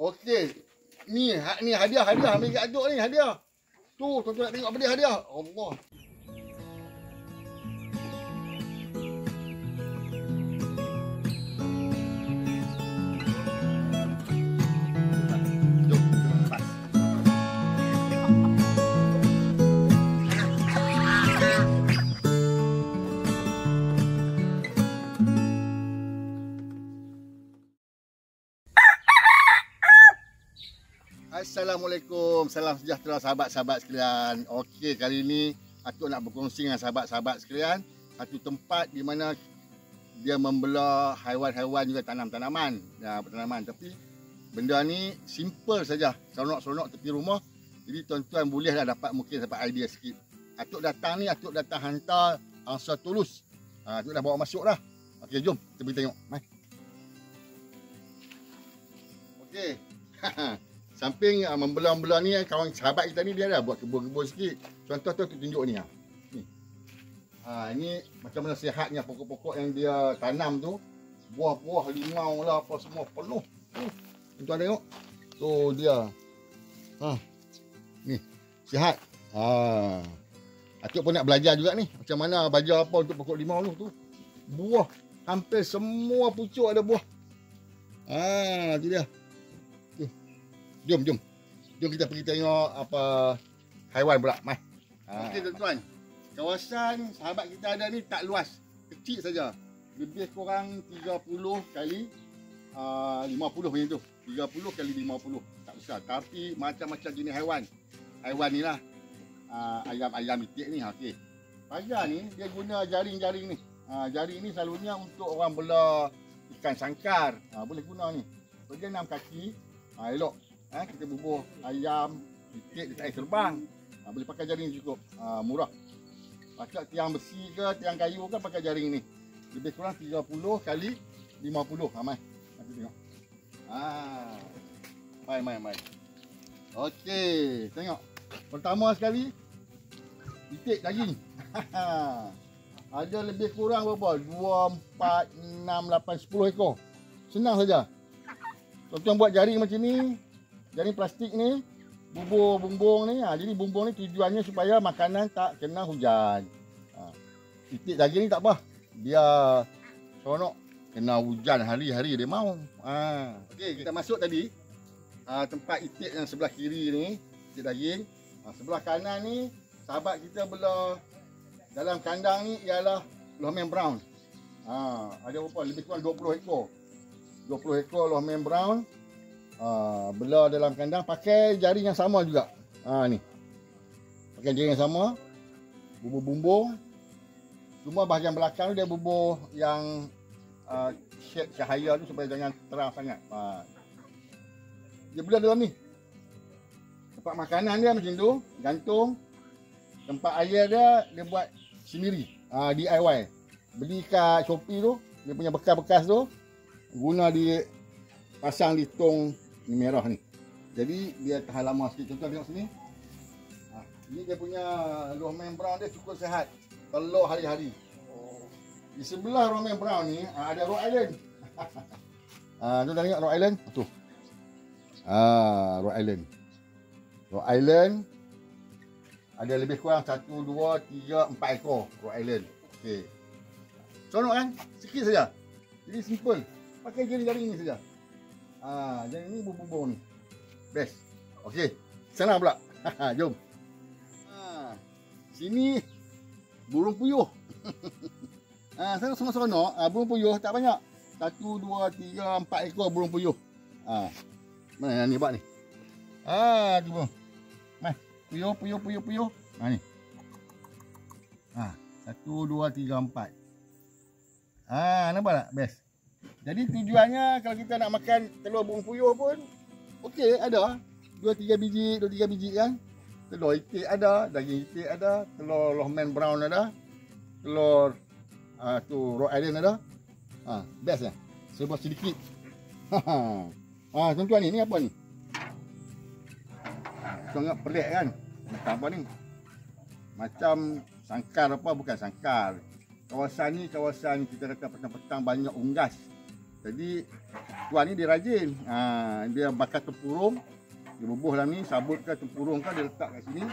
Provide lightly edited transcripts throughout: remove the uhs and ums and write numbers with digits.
Okey. Ni hadiah. Ambil kat Atuk ni hadiah. Tu, tuan-tuan nak tengok apa dia hadiah. Allah. Jom, kita lepas. Assalamualaikum, salam sejahtera sahabat-sahabat sekalian. Okey, kali ini Atuk nak berkongsi dengan sahabat-sahabat sekalian satu tempat di mana dia membelah haiwan-haiwan juga tanaman-tanaman. Ya, tanaman, tapi benda ni simple saja, seronok-seronok tepi rumah. Jadi tuan-tuan bolehlah dapat mungkin dapat idea sikit. Atuk datang hantar angsa tulus. Atuk dah bawa masuk dah. Okey, jom kita pergi tengok. Mai. Okey. Samping membelah-belah ni, kawan sahabat kita ni dia dah buat kebun-kebun sikit. Contoh tu tunjuk ni. Ni. Ini macam mana sihatnya pokok-pokok yang dia tanam tu. Buah-buah, limau lah apa semua penuh. Tuan tengok. Tu dia. Ni, sihat. Atuk pun nak belajar juga ni. Macam mana belajar apa untuk pokok limau tu. Buah. Hampir semua pucuk ada buah. Tu dia. Jom kita pergi tengok apa haiwan pula. Mai. Okey tuan-tuan. Kawasan sahabat kita ada ni tak luas. Kecil saja. Lebih kurang 30 kali 50 macam tu. 30 kali 50. Tak besar. Tapi macam-macam jenis haiwan. Haiwan ni lah. Ayam itik ni. Okey. Pagar ni dia guna jaring-jaring ni. Jaring ni selalunya untuk orang belah ikan sangkar. Boleh guna ni. So, dia 6 kaki. Elok. Kita bubuh ayam, itik dekat air terbang. Boleh pakai jaring cukup. Murah. Pakai tiang besi ke, tiang kayu ke pakai jaring ni. Lebih kurang 30 kali 50. Mai. Nanti tengok. Mai. Okey, tengok. Pertama sekali itik daging. Ada lebih kurang berapa? 2, 4, 6, 8, 10 ekor. Senang saja. Tuan-tuan buat jaring macam ni. Jaring plastik ni, bumbung ni. Jadi bumbung ni tujuannya supaya makanan tak kena hujan. Itik daging ni tak apa. Dia seronok. Kena hujan hari-hari dia mau. Okey, kita masuk tadi. Tempat itik yang sebelah kiri ni, itik daging. Sebelah kanan ni, sahabat kita belah dalam kandang ni ialah Lohman Brown. Ada berapa? Lebih kurang 20 ekor. 20 ekor Lohman Brown. Belah dalam kandang pakai jaring yang sama juga. Ni. Pakai jaring yang sama. Bumbung-bumbung. Cuma bahagian belakang dia bubuh yang shade cahaya tu supaya jangan terang sangat. Dia belah dalam ni. Tempat makanan dia macam tu, gantung. Tempat air dia buat sendiri. DIY. Beli kat Shopee tu, dia punya bekas-bekas tu guna di pasang di tong ni merah ni. Jadi dia tahan lama sikit. Contoh tengok sini. Ini dia punya Lohman Brown dia cukup sihat. Telur hari-hari. Di sebelah Lohman Brown ni ada Rhode Island. Tu dah tengok Rhode Island? Tu. Rhode Island. Rhode Island ada lebih kurang 1, 2, 3, 4 ekor Rhode Island. Okey. Seronok kan? Sikit saja. Jadi simple. Pakai jaring-jaring ni saja. Jaring ni bumbung ni. Best. Okey. Sana pula. Jom. Sini burung puyuh. Sana semua seronok. Burung puyuh tak banyak. 1, 2, 3, 4 ekor burung puyuh. Mana yang ni buat ni? Tu burung. Mai. Puyuh. Ni. 1, 2, 3, 4. Nampak tak? Best. Jadi tujuannya kalau kita nak makan telur burung puyuh pun okey, ada 2-3 biji kan. Telur itik ada, daging itik ada, telur Lohman Brown ada, telur Rhode Island ada. Best lah. Serba sedikit. Tuan-tuan ni apa ni? Sangat pelik kan? Macam apa ni? Macam sangkar apa, bukan sangkar. Kawasan ni kawasan kita kata petang-petang banyak unggas. Jadi tuan ni dia rajin. Dia bakar tempurung, dia bubuh dalam ni, sabutkan tempurung kan dia letak kat sini.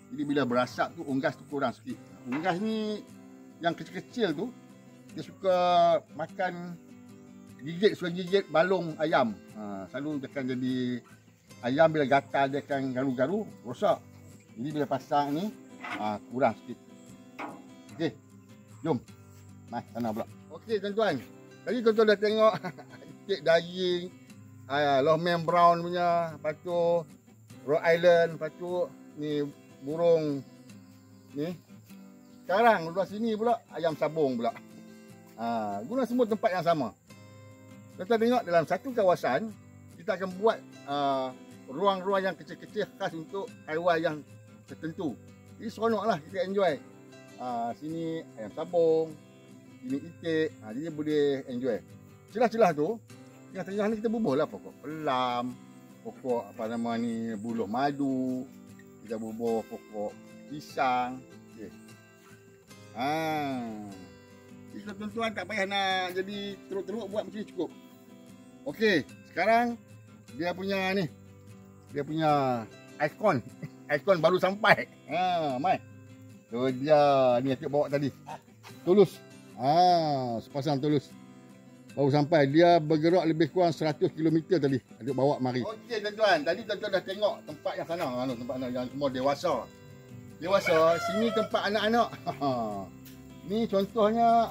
Jadi bila berasap tu unggas tu kurang sikit. Unggas ni yang kecil-kecil tu dia suka makan suka gigit balung ayam. Selalu dia akan jadi ayam bila gatal dia akan garu-garu, rosak. Jadi bila pasang ni kurang sikit. Okey. Jom. Mai sana pula. Okey tuan-tuan. Tadi tuan-tuan dah tengok itik daging, lohman brown punya, lepas tu Rhode Island, lepas tu ni burung ni. Sekarang luar sini pula ayam sabung pula. Guna semua tempat yang sama. Kita tengok dalam satu kawasan kita akan buat ruang-ruang yang kecil-kecil khas untuk haiwan yang tertentu. Jadi seronoklah kita enjoy. Sini ayam sabung, sini itik. Jadi boleh enjoy. Celah-celah tu yang tengah ni kita bubuhlah pokok pelam, pokok apa nama ni buluh madu, kita bubuh pokok pisang. Okey. Jadi tuan-tuan tak payah nak jadi teruk-teruk, buat macam ni cukup. Okey, sekarang dia punya ni. Dia punya ikon. Ikon baru sampai. Mai. Tu dia ni atuk bawa tadi. Tulus. Sepasang tulus. Baru sampai. Dia bergerak lebih kurang 100 km tadi. Atuk bawa mari. Okey tuan-tuan, tadi tuan-tuan dah tengok tempat yang sana, tempat yang semua dewasa. Dewasa, sini tempat anak-anak. Ni contohnya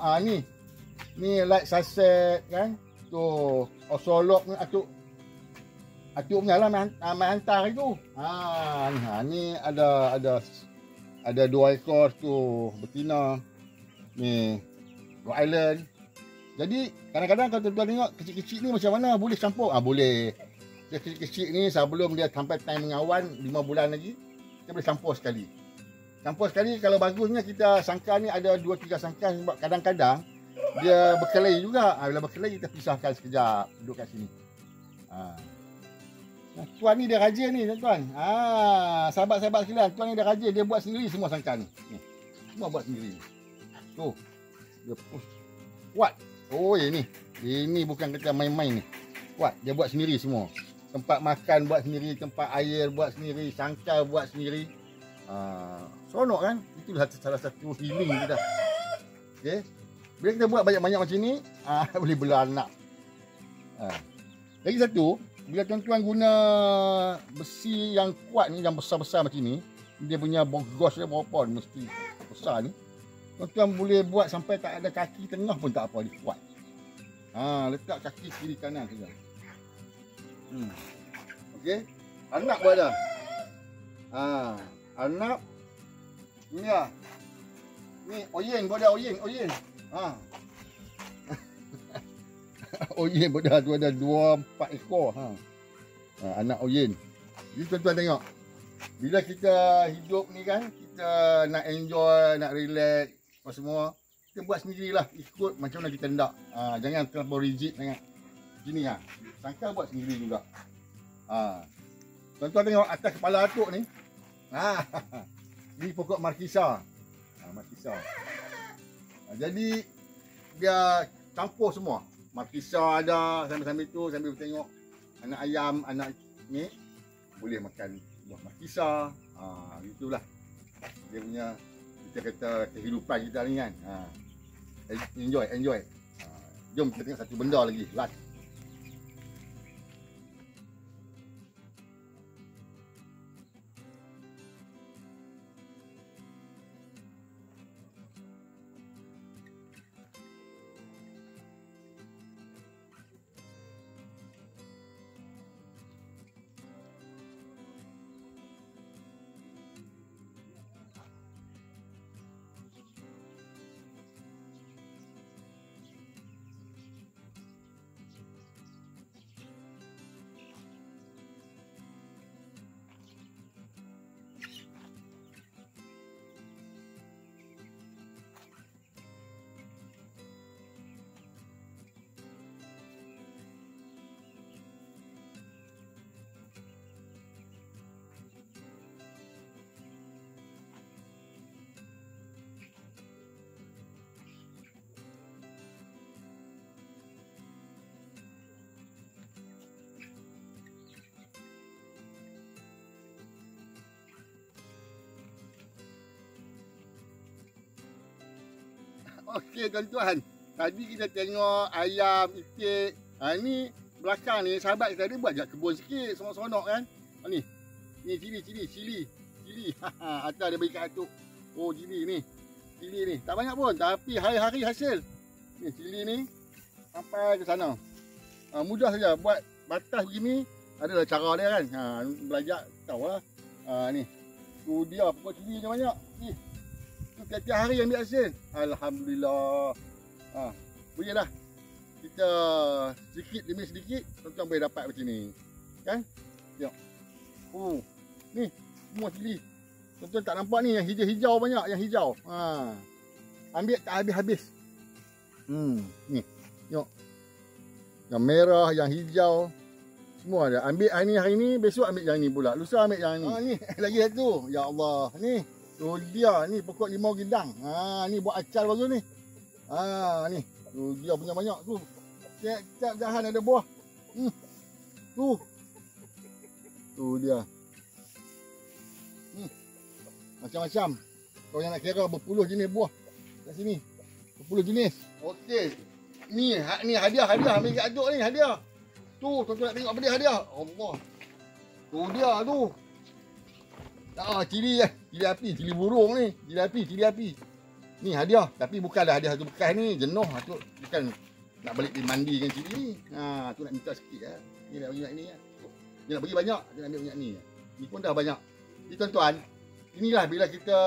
ni light saset kan. Tu osolok ni atuk punya lah main hantar itu. Ni ada 2 ekor tu betina. Ni Rhode Island. Jadi kadang-kadang kalau tuan-tuan tengok kecil-kecil ni macam mana boleh campur? Boleh. Dia kecil-kecil ni sebelum dia sampai time mengawan 5 bulan lagi, kita boleh campur sekali. Campur sekali kalau bagusnya kita sangkar ni ada 2-3 sangkar sebab kadang-kadang dia berkelahi juga. Bila berkelahi kita pisahkan sekejap, duduk kat sini. Tuan ni dia rajin ni tuan-tuan. Sahabat-sahabat sekalian, tuan ni dia rajin, dia buat sendiri semua sangkar ni. Semua buat sendiri. Tu. Dia kuat. Ini bukan kata main-main ni. Kuat, dia buat sendiri semua. Tempat makan buat sendiri, tempat air buat sendiri, sangkar buat sendiri. Seronok kan? Itulah salah satu healing kita. Okey. Bila kita buat banyak-banyak macam ni, boleh bela anak. Lagi satu, bila tuan-tuan guna besi yang kuat ni, yang besar-besar macam ni, dia punya bogos dia berapa mesti besar ni. Tuan-tuan boleh buat sampai tak ada kaki tengah pun tak apa, dia kuat. Letak kaki kiri kanan saja. Okey. Anak buat dah. Anak ni lah. Ni oyen boda oyen. Oyen boda tu ada 2-4 ekor. Anak oyen. Jadi tuan-tuan tengok. Bila kita hidup ni kan, kita nak enjoy, nak relax apa semua, kita buat sendirilah, ikut macam mana kita hendak. Jangan terlalu rigid sangat. Gini sangkar buat sendiri juga. Tuan-tuan tengok atas kepala atuk ni. Ni pokok markisa. Markisa. Jadi dia campur semua. Markisa ada, sambil-sambil tu sambil tengok anak ayam, anak ni boleh makan buah markisa. Itulah dia punya, kita kata kehidupan kita ni kan. Enjoy. Jom kita tengok satu benda lagi, last. Okey tuan-tuan, tadi kita tengok ayam, itik. Ni belakang ni sahabat kita tadi buat je kebun sikit, sonok-sonok kan. Ni cili. Atas dia bagi kat atuk. Oh cili ni. Cili ni tak banyak pun tapi hari-hari hasil. Ni cili ni sampai ke sana. Mudah saja buat batas begini, adalah cara dia kan. Belajar tahu lah. Ni. Tu dia pokok cili ni banyak. Ni. Tu tiap-tiap hari ambil hasil. Alhamdulillah. Boleh dah. Kita sedikit demi sedikit tuan-tuan boleh dapat macam ni. Kan? Tengok. Ni semua cili. Tuan-tuan tak nampak ni yang hijau-hijau banyak, yang hijau. Ambil tak habis-habis. Ni. Tengok. Yang merah, yang hijau. Semua ada. Ambil hari ni, besok ambil yang ni pula. Lusa ambil yang ni. Ni lagi satu. Ya Allah. Ni. Tu dia ni pokok limau gindang. Ni buat acar bagus ni. Ni. Tu dia punya banyak tu. Tiap jahan ada buah. Tu. Tu dia. Macam-macam. Kau yang nak kira berpuluh jenis buah kat sini. Berpuluh jenis. Okey. Ni hadiah ambil kat aduk ni hadiah. Tu tuan-tuan nak tengok apa dia hadiah. Allah. Tu dia tu. Cili api, cili burung ni. Cili api. Ni hadiah, tapi bukanlah hadiah tu bekas ni, jenuh tu. Bukan nak balik pergi mandi dengan cili ni. Tu nak minta sikit lah. Ni nak bagi banyak ni lah. Dia nak bagi banyak, dia nak ambil banyak ni. Ni pun dah banyak. Jadi tuan-tuan, inilah bila kita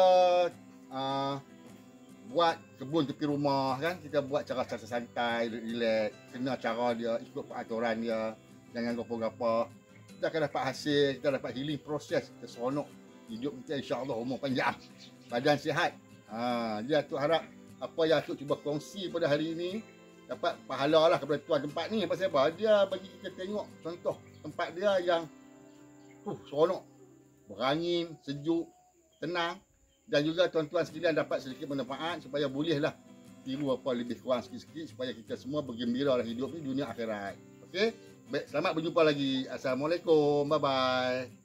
buat kebun tepi rumah kan, kita buat cara santai, relax, kena cara dia, ikut peraturan dia, jangan gapa-gapa. Kita akan dapat hasil, kita dapat healing proses, kita seronok. Hidup kita insya-Allah umur panjang, badan sihat. Dia Atuk harap apa yang Atuk cuba kongsi pada hari ini dapat pahala lah kepada tuan tempat ni. Pasal apa? Dia bagi kita tengok contoh tempat dia yang seronok, berangin, sejuk, tenang. Dan juga tuan-tuan sekalian dapat sedikit manfaat supaya bolehlah tiru apa lebih kurang sikit-sikit supaya kita semua bergembira dalam hidup ni, dunia akhirat. Okey? Baik, selamat berjumpa lagi. Assalamualaikum. Bye-bye.